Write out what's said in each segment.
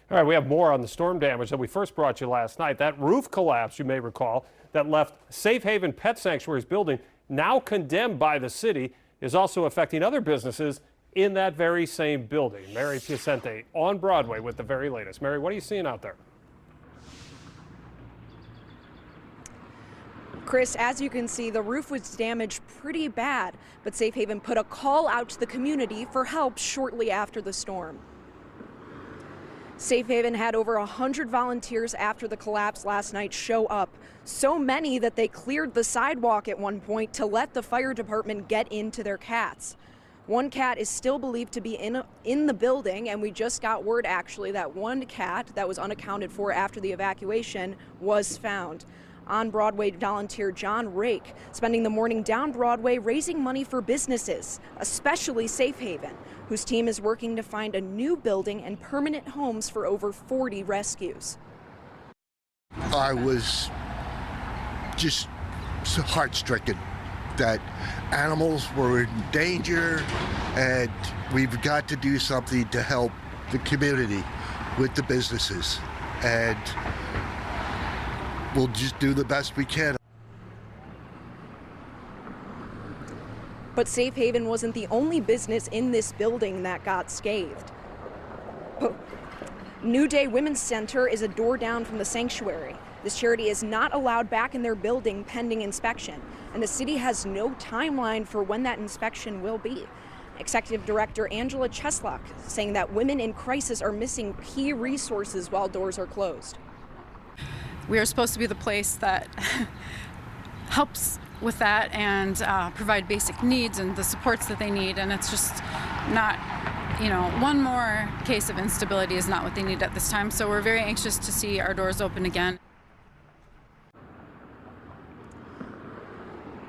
All right, we have more on the storm damage that we first brought you last night. That roof collapse, you may recall, that left Safe Haven Pet Sanctuary's building, now condemned by the city, is also affecting other businesses in that very same building. Mary Piacente on Broadway with the very latest. Mary, what are you seeing out there? Chris, as you can see, the roof was damaged pretty bad, but Safe Haven put a call out to the community for help shortly after the storm. Safe Haven had over 100 volunteers after the collapse last night show up. So many that they cleared the sidewalk at one point to let the fire department get into their cats. One cat is still believed to be in the building, and we just got word actually that one cat that was unaccounted for after the evacuation was found. On Broadway volunteer John Rake spending the morning down Broadway raising money for businesses, especially Safe Haven, whose team is working to find a new building and permanent homes for over 40 rescues. I was just so heart-stricken that animals were in danger, and we've got to do something to help the community with the businesses, and we'll just do the best we can. But Safe Haven wasn't the only business in this building that got scathed. New Day Women's Center is a door down from the sanctuary. This charity is not allowed back in their building pending inspection, and the city has no timeline for when that inspection will be. Executive Director Angela Cheslock saying that women in crisis are missing key resources while doors are closed. We are supposed to be the place that helps with that and provide basic needs and the supports that they need, and it's just not, one more case of instability is not what they need at this time, so we're very anxious to see our doors open again.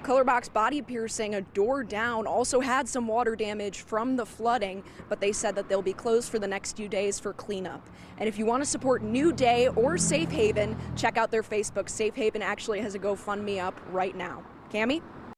Colorbox Body Piercing, a door down, also had some water damage from the flooding, but they said that they'll be closed for the next few days for cleanup. And if you want to support New Day or Safe Haven, check out their Facebook. Safe Haven actually has a GoFundMe up right now. Cammie?